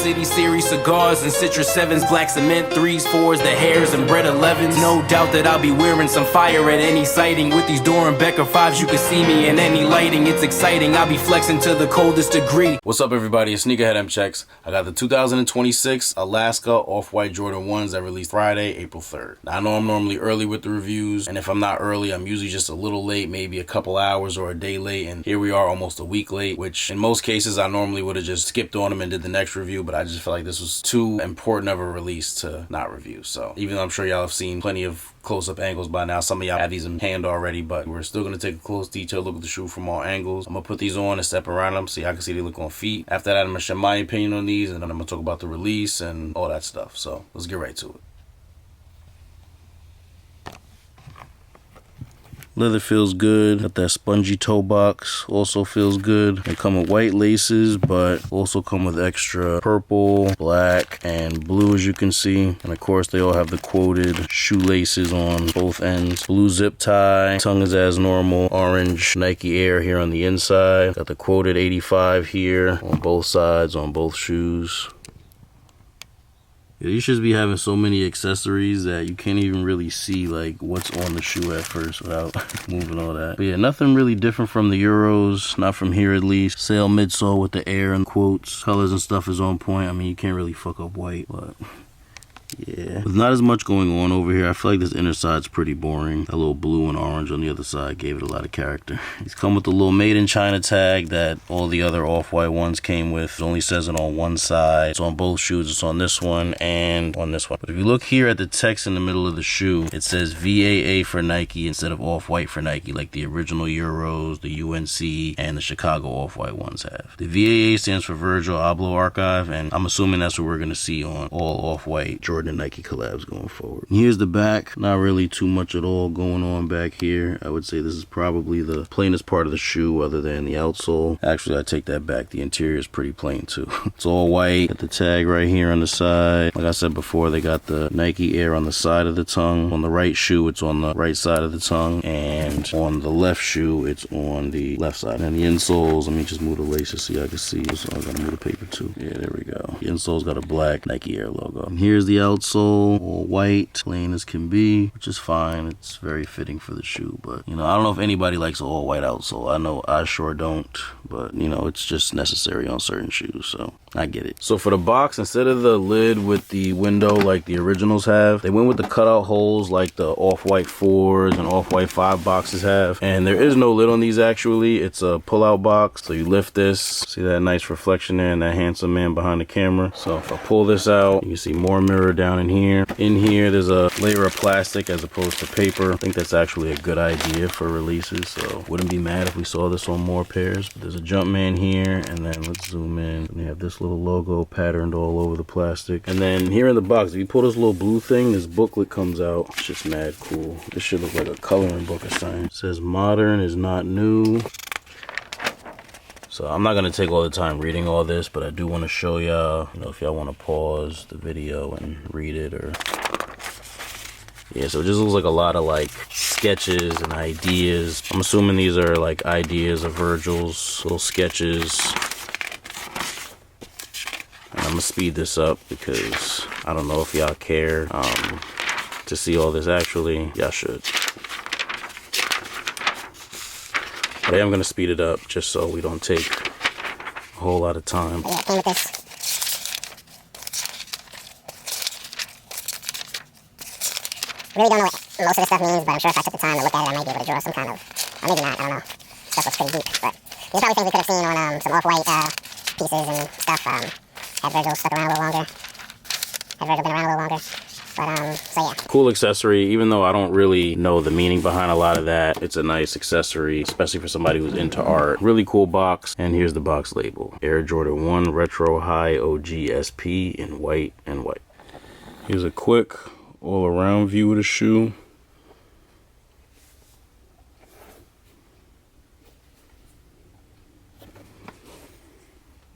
City series cigars and Citrus 7s, black cement 3s, 4s, the hairs and bread 11s. No doubt that I'll be wearing some fire at any sighting. With these Doran Becker 5s, you can see me in any lighting. It's exciting, I'll be flexing to the coldest degree. What's up, everybody? It's Sneakerhead m.chex. I got the 2026 Alaska Off-White Jordan 1s that released Friday, April 3rd. Now, I know I'm normally early with the reviews, and if I'm not early, I'm usually just a little late, maybe a couple hours or a day late, and here we are almost a week late, which in most cases I normally would have just skipped on them and did the next review, but I just felt like this was too important of a release to not review. So even though I'm sure y'all have seen plenty of close-up angles by now, some of y'all have these in hand already, but we're still going to take a close detailed look at the shoe from all angles. I'm going to put these on and step around them so y'all can see they look on feet. After that, I'm going to share my opinion on these, and then I'm going to talk about the release and all that stuff. So let's get right to it. Leather feels good. Got that spongy toe box. Also feels good. They come with white laces, but also come with extra purple, black, and blue, as you can see. And of course, they all have the quoted shoelaces on both ends. Blue zip tie. Tongue is as normal. Orange Nike Air here on the inside. Got the quoted 85 here on both sides on both shoes. Yeah, you should be having so many accessories that you can't even really see like what's on the shoe at first without moving all that. But yeah, nothing really different from the Euros, not from here at least. Sail midsole with the air and quotes. Colors and stuff is on point. I mean, you can't really fuck up white, but yeah. With not as much going on over here, I feel like this inner side's pretty boring. That little blue and orange on the other side gave it a lot of character. These come with the little Made in China tag that all the other Off-White ones came with. It only says it on one side. It's on both shoes. It's on this one and on this one. But if you look here at the text in the middle of the shoe, it says V.A.A. for Nike instead of Off-White for Nike, like the original Euros, the UNC, and the Chicago Off-White ones have. The V.A.A. stands for Virgil Abloh Archive, and I'm assuming that's what we're going to see on all Off-White Jordan and Nike collabs going forward. Here's the back. Not really too much at all going on back here. I would say this is probably the plainest part of the shoe other than the outsole. Actually, I take that back. The interior is pretty plain too. It's all white. Got the tag right here on the side. Like I said before, they got the Nike Air on the side of the tongue. On the right shoe, it's on the right side of the tongue. And on the left shoe, it's on the left side. And the insoles, let me just move the laces so y'all can see. So I gotta move the paper too. Yeah, there we go. The insole's got a black Nike Air logo. And here's the outsole, all white, plain as can be, which is fine. It's very fitting for the shoe, but you know, I don't know if anybody likes an all white outsole. I know I sure don't, but you know, it's just necessary on certain shoes, so I get it. So for the box, instead of the lid with the window like the originals have, they went with the cutout holes like the Off-White 4s and Off-White 5 boxes have. And there is no lid on these actually. It's a pull-out box. So you lift this, see that nice reflection there and that handsome man behind the camera. So if I pull this out, you can see more mirror down in here. In here, there's a layer of plastic as opposed to paper. I think that's actually a good idea for releases. So wouldn't be mad if we saw this on more pairs. But there's a Jumpman here, and then let's zoom in. And you have this little logo patterned all over the plastic. And then here in the box, if you pull this little blue thing, this booklet comes out. It's just mad cool. This should look like a coloring book or something. It says modern is not new. So I'm not gonna take all the time reading all this, but I do want to show y'all, you know, if y'all want to pause the video and read it, or yeah, so it just looks like a lot of like sketches and ideas. I'm assuming these are like ideas of Virgil's little sketches. And I'm gonna speed this up because I don't know if y'all care to see all this. Actually, y'all should. But I am going to speed it up just so we don't take a whole lot of time. Yeah, came with this. I really don't know what most of this stuff means, but I'm sure if I took the time to look at it, I might be able to draw some kind of, or maybe not, I don't know. Stuff looks pretty deep, but these are probably things we could have seen on some Off-White pieces and stuff. Had Virgil stuck around a little longer. Had Virgil been around a little longer. But, so yeah. Cool accessory, even though I don't really know the meaning behind a lot of that. It's a nice accessory, especially for somebody who's into art. Really cool box. And here's the box label. Air Jordan 1 Retro High OG SP in white and white. Here's a quick all-around view of the shoe.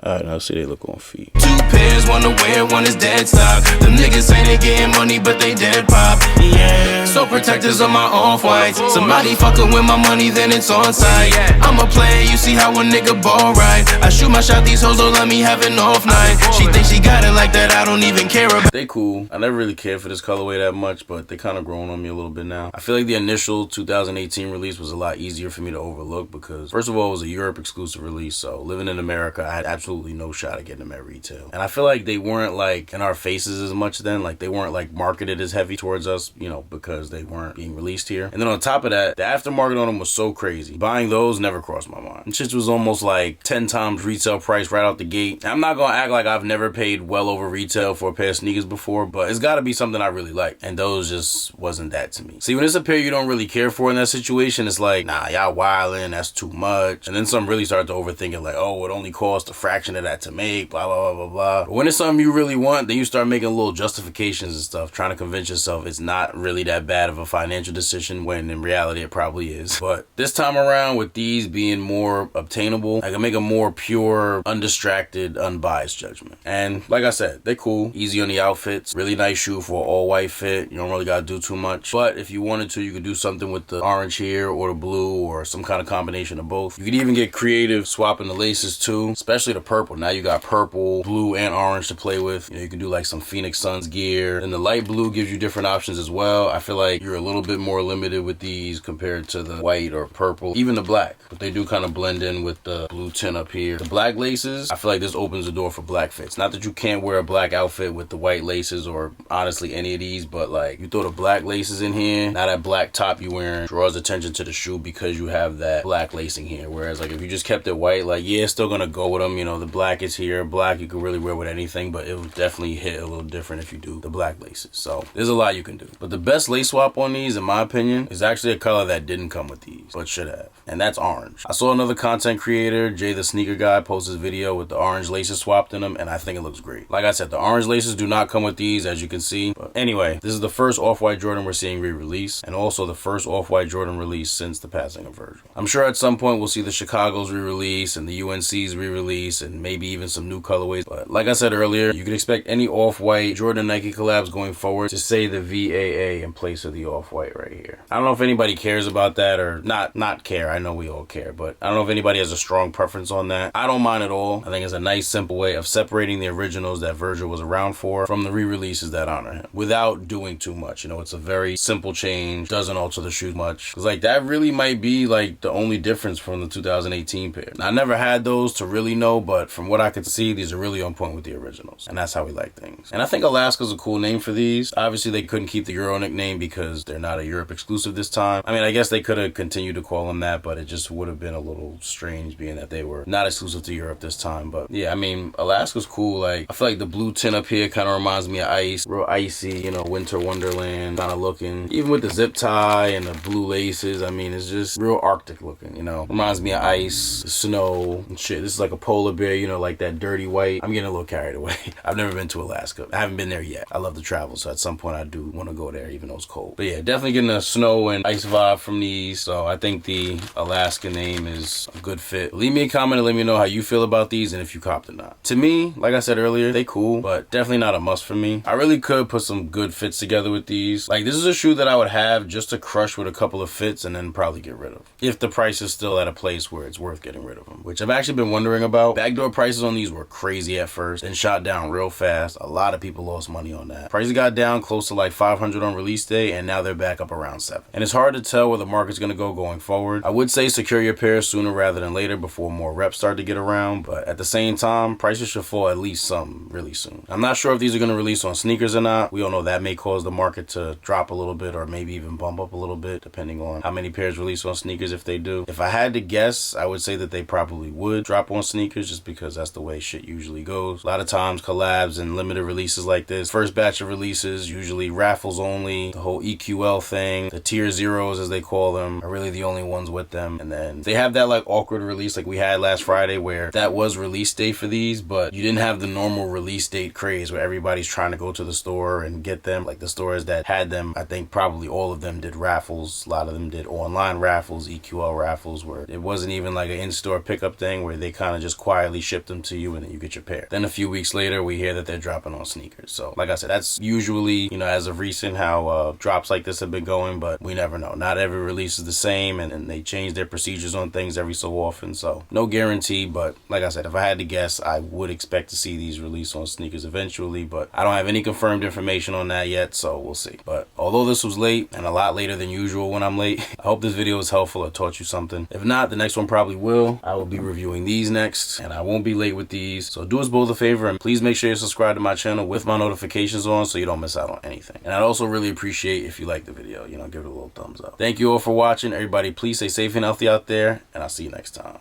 Alright, now see they look on feet. 2 pairs, one to wear, one is dead stock. Them niggas say they getting money, but they dead pop. Yeah. So protectors on my off-whites. Somebody fucking with my money, then it's on site. I'm a player, you see how a nigga ball right. I shoot my shot, these hoes don't let me have an off night. She thinks she got it like that, I don't even care about. They cool. I never really cared for this colorway that much, but they kind of grown on me a little bit now. I feel like the initial 2018 release was a lot easier for me to overlook because, first of all, it was a Europe exclusive release, so living in America, I had absolutely no shot at getting them at retail. And I feel like they weren't like in our faces as much then, like they weren't like marketed as heavy towards us, you know, because they weren't being released here. And then on top of that, the aftermarket on them was so crazy. Buying those never crossed my mind. And shit was almost like 10 times retail price right out the gate. And I'm not gonna act like I've never paid well over retail for a pair of sneakers before, but it's gotta be something I really like. And those just wasn't that to me. See, when it's a pair you don't really care for in that situation, it's like, nah, y'all wildin', that's too much. And then some really start to overthink it, like, oh, it only costs a fraction of that to make, blah, blah, blah, blah, blah. But when it's something you really want, then you start making little justifications and stuff, trying to convince yourself it's not really that bad of a financial decision, when in reality it probably is. But this time around, with these being more obtainable, I can make a more pure, undistracted, unbiased judgment. And like I said, they're cool, easy on the outfits, really nice shoe for an all-white fit. You don't really gotta do too much. But if you wanted to, you could do something with the orange here or the blue or some kind of combination of both. You could even get creative swapping the laces too, especially the purple. Now you got purple, blue, and orange to play with. You know, you can do like some Phoenix Suns gear. And the light blue gives you different options as well. I feel like you're a little bit more limited with these compared to the white or purple, even the black. But they do kind of blend in with the blue tint up here. The black laces, I feel like this opens the door for black fits. Not that you can't wear a black outfit with the white laces or honestly any of these, but like you throw the black laces in here, now that black top you wearing draws attention to the shoe because you have that black lacing here. Whereas like if you just kept it white, like yeah, it's still gonna go with them. You know, the black is here. Black you can really wear with anything, but it will definitely hit a little different if you do the black laces. So there's a lot you can do. But the best lace swap on these, in my opinion, is actually a color that didn't come with these, but should have. And that's orange. I saw another content creator, Jay the Sneaker Guy, post this video with the orange laces swapped in them, and I think it looks great. Like I said, the orange laces do not come with these, as you can see. But anyway, this is the first Off-White Jordan we're seeing re-release, and also the first Off-White Jordan release since the passing of Virgil. I'm sure at some point we'll see the Chicago's re-release and the UNC's re-release and maybe even some new colorways. But like I said earlier, you can expect any Off-White Jordan Nike collabs going forward to say the V.A.A. in place of the Off-White right here. I don't know if anybody cares about that or not care. I know we all care, but I don't know if anybody has a strong preference on that. I don't mind at all. I think it's a nice simple way of separating the originals that Virgil was around for from the re-releases that honor him without doing too much. You know, it's a very simple change, doesn't alter the shoe much. Because like that really might be like the only difference from the 2018 pair. Now, I never had those to really know, but from what I could see, these are really on point with the originals. And that's how we like things. And I think Alaska's a cool name for these. Obviously, they couldn't keep the Euro nickname because they're not a Europe exclusive this time. I mean, I guess they could have continued to call them that, but it just would have been a little strange being that they were not exclusive to Europe this time. But yeah, I mean, Alaska's cool. Like, I feel like the blue tint up here kind of reminds me of ice. Real icy, you know, winter wonderland kind of looking. Even with the zip tie and the blue laces, I mean, it's just real Arctic looking, you know. Reminds me of ice, snow, and shit. This is like a polar bear, you know, like that dirty white. I'm getting a little carried away. I've never been to Alaska. I haven't been there yet. I love to travel, so at some point I do want to go there, even though it's cold. But yeah, definitely getting a snow and ice vibe from these. So I think the Alaska name is a good fit. Leave me a comment and let me know how you feel about these and if you copped or not. To me, like I said earlier, they cool, but definitely not a must for me. I really could put some good fits together with these. Like, this is a shoe that I would have just to crush with a couple of fits and then probably get rid of, if the price is still at a place where it's worth getting rid of them, which I've actually been wondering about. Backdoor prices on these were crazy at first, then shot down real fast. A lot of people lost money on that. Prices got down close to like 500 on release day, and now they're back up around 7. And it's hard to tell where the market's gonna go going forward. I would say secure your pair sooner rather than later before more reps start to get around, but at the same time, prices should fall at least some really soon. I'm not sure if these are gonna release on sneakers or not. We all know that may cause the market to drop a little bit or maybe even bump up a little bit depending on how many pairs release on sneakers if they do. If I had to guess, I would say that they probably would drop on sneakers just because that's the way shit usually goes. A lot of times collabs and limited releases like this, first batch of releases, usually raffles only, the whole EQL thing, the tier zeros as they call them are really the only ones with them. And then they have that like awkward release like we had last Friday where that was release date for these, but you didn't have the normal release date craze where everybody's trying to go to the store and get them. Like the stores that had them, I think probably all of them did raffles. A lot of them did online raffles, EQL raffles, where it wasn't even like an in-store pickup thing where they kind of just quietly quietly ship them to you and then you get your pair. Then a few weeks later, we hear that they're dropping on sneakers. So like I said, that's usually, you know, as of recent, how drops like this have been going, but we never know. Not every release is the same, and they change their procedures on things every so often. So no guarantee, but like I said, if I had to guess, I would expect to see these released on sneakers eventually, but I don't have any confirmed information on that yet, so we'll see. But although this was late and a lot later than usual when I'm late, I hope this video was helpful or taught you something. If not, the next one probably will. I will be reviewing these next, and I won't be late with these. So do us both a favor and please make sure you subscribe to my channel with my notifications on so you don't miss out on anything. And I'd also really appreciate if you like the video, you know, give it a little thumbs up. Thank you all for watching. Everybody, please stay safe and healthy out there, and I'll see you next time.